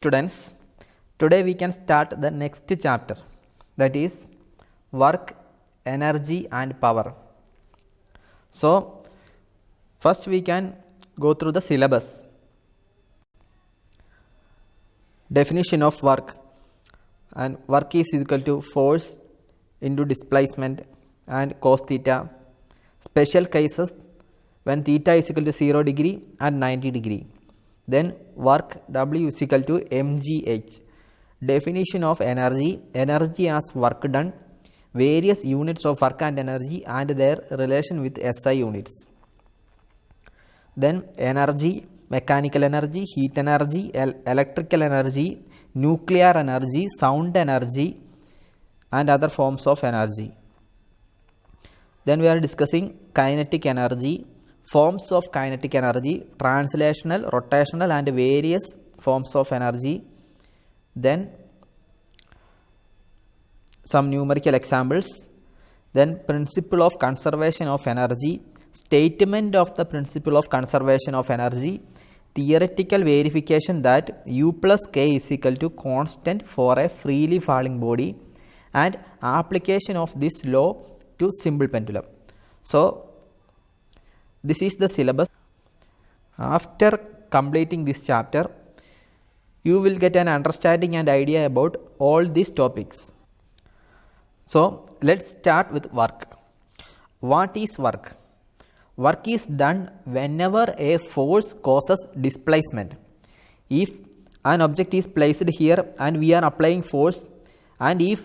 Students, today we can start the next chapter, that is work, energy and power. So first we can go through the syllabus. Definition of work, and work is equal to force into displacement and cos theta. Special cases when theta is equal to 0 degree and 90 degree. Then work W is equal to mgh. Definition of energy, energy as work done, various units of work and energy and their relation with SI units. Then energy, mechanical energy, heat energy, electrical energy, nuclear energy, sound energy and other forms of energy. Then we are discussing kinetic energy, forms of kinetic energy, translational, rotational and various forms of energy. Then some numerical examples. Then principle of conservation of energy, statement of the principle of conservation of energy, theoretical verification that U plus K is equal to constant for a freely falling body, and application of this law to simple pendulum. So this is the syllabus. After completing this chapter, you will get an understanding and idea about all these topics. So let's start with work. What is work? Work is done whenever a force causes displacement. If an object is placed here and we are applying force, and if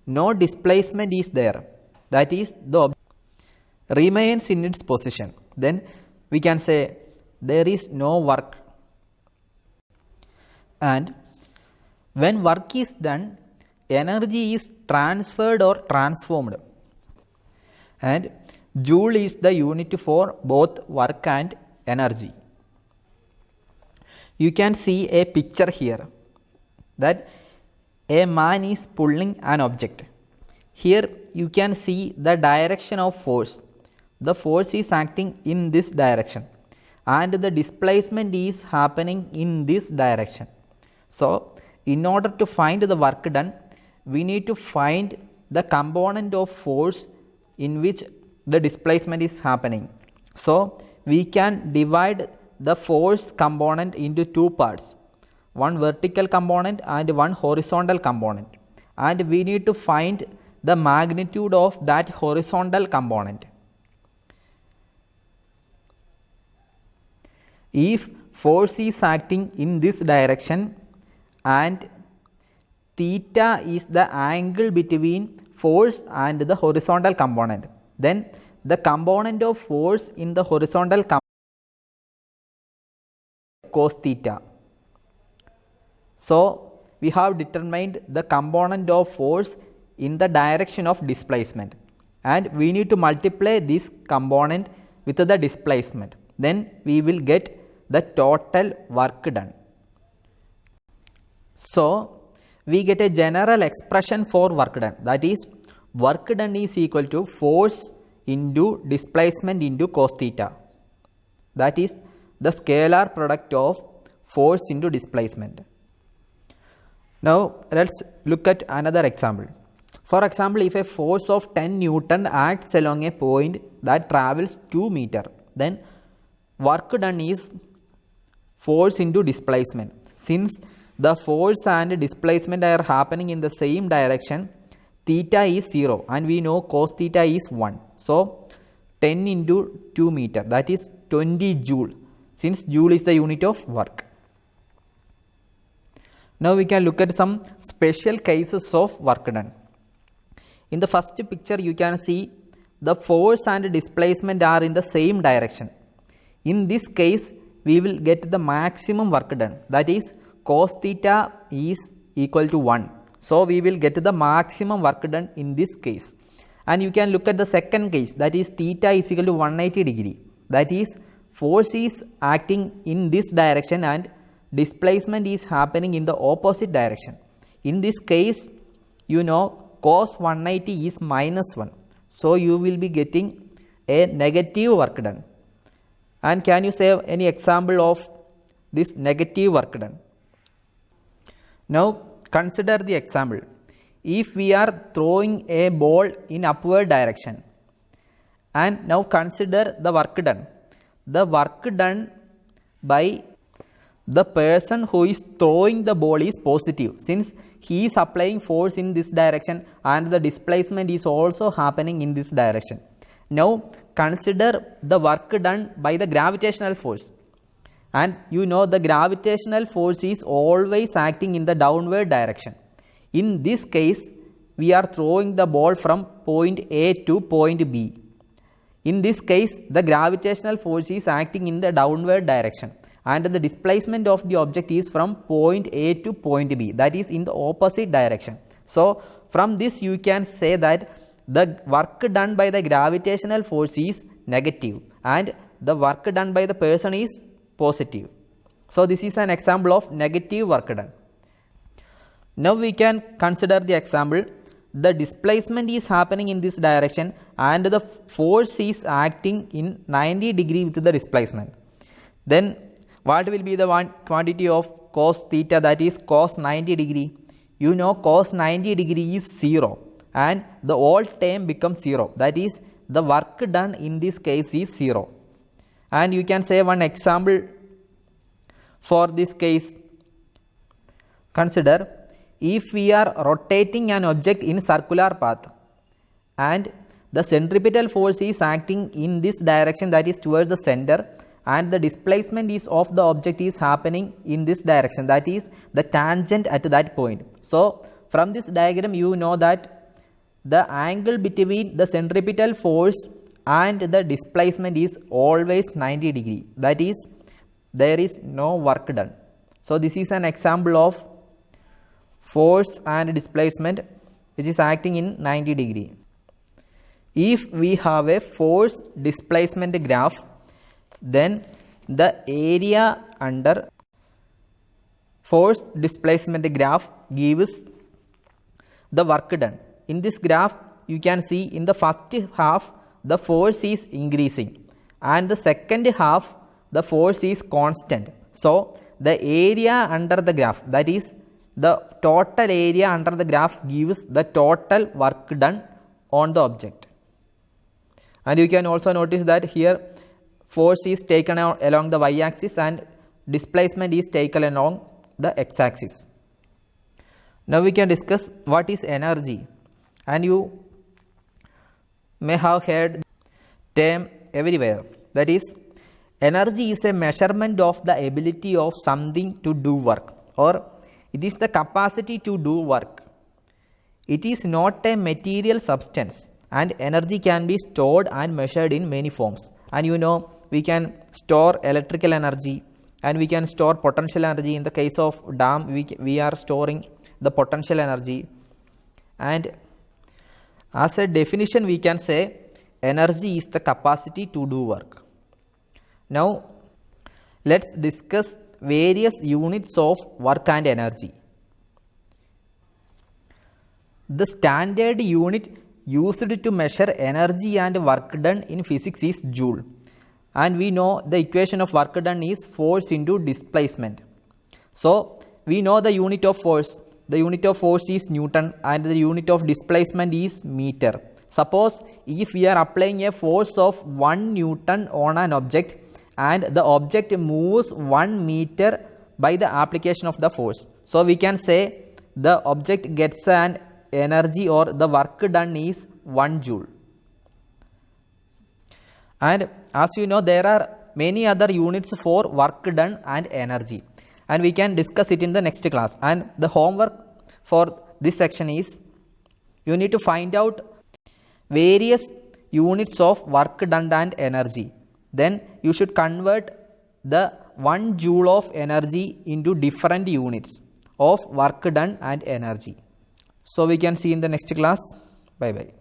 no displacement is there, that is the object remains in its position, then we can say there is no work. And when work is done, energy is transferred or transformed, and joule is the unit for both work and energy. You can see a picture here that a man is pulling an object. Here you can see the direction of force. The force is acting in this direction and the displacement is happening in this direction. So in order to find the work done, we need to find the component of force in which the displacement is happening. So we can divide the force component into two parts, one vertical component and one horizontal component, and we need to find the magnitude of that horizontal component. If force is acting in this direction and theta is the angle between force and the horizontal component, then the component of force in the horizontal component cos theta. So we have determined the component of force in the direction of displacement, and we need to multiply this component with the displacement, then we will get the total work done. So we get a general expression for work done, that is work done is equal to force into displacement into cos theta, that is the scalar product of force into displacement. Now let's look at another example. For example, if a force of 10 Newton acts along a point that travels 2 meters, then work done is force into displacement. Since the force and displacement are happening in the same direction, theta is 0 and we know cos theta is 1. So 10 into 2 meter, that is 20 joule, since joule is the unit of work. Now we can look at some special cases of work done. In the first picture you can see the force and displacement are in the same direction. In this case we will get the maximum work done, that is cos theta is equal to 1. So we will get the maximum work done in this case. And you can look at the second case, that is theta is equal to 180 degree, that is force is acting in this direction and displacement is happening in the opposite direction. In this case, you know cos 180 is minus 1, so you will be getting a negative work done. And can you say any example of this negative work done? Now consider the example. If we are throwing a ball in upward direction, and now consider the work done. The work done by the person who is throwing the ball is positive, since he is applying force in this direction and the displacement is also happening in this direction. Now consider the work done by the gravitational force, and you know the gravitational force is always acting in the downward direction. In this case, we are throwing the ball from point A to point B. In this case, the gravitational force is acting in the downward direction and the displacement of the object is from point A to point B, that is in the opposite direction. So from this you can say that the work done by the gravitational force is negative and the work done by the person is positive. So this is an example of negative work done. Now we can consider the example. The displacement is happening in this direction and the force is acting in 90 degree with the displacement. Then what will be the quantity of cos theta, that is cos 90 degree? You know cos 90 degree is 0 and the whole term becomes 0, that is the work done in this case is 0. And you can say one example for this case. Consider, if we are rotating an object in circular path and the centripetal force is acting in this direction, that is towards the center, and the displacement is of the object is happening in this direction, that is the tangent at that point. So from this diagram you know that the angle between the centripetal force and the displacement is always 90 degree, that is there is no work done. So this is an example of force and displacement which is acting in 90 degree. If we have a force displacement graph, then the area under force displacement graph gives the work done. In this graph you can see in the first half the force is increasing and the second half the force is constant. So the area under the graph, that is the total area under the graph, gives the total work done on the object. And you can also notice that here force is taken along the y-axis and displacement is taken along the x-axis. Now we can discuss what is energy, and you may have heard the term everywhere, that is energy is a measurement of the ability of something to do work, or it is the capacity to do work. It is not a material substance and energy can be stored and measured in many forms. And you know we can store electrical energy and we can store potential energy. In the case of dam we are storing the potential energy, and as a definition we can say energy is the capacity to do work. Now let's discuss various units of work and energy. The standard unit used to measure energy and work done in physics is joule, and we know the equation of work done is force into displacement. So we know the unit of force. The unit of force is Newton and the unit of displacement is meter. Suppose if we are applying a force of 1 Newton on an object and the object moves 1 meter by the application of the force, so we can say the object gets an energy or the work done is 1 joule. And as you know there are many other units for work done and energy, and we can discuss it in the next class. And the homework for this section is you need to find out various units of work done and energy. Then you should convert the 1 joule of energy into different units of work done and energy. So we can see in the next class. Bye bye.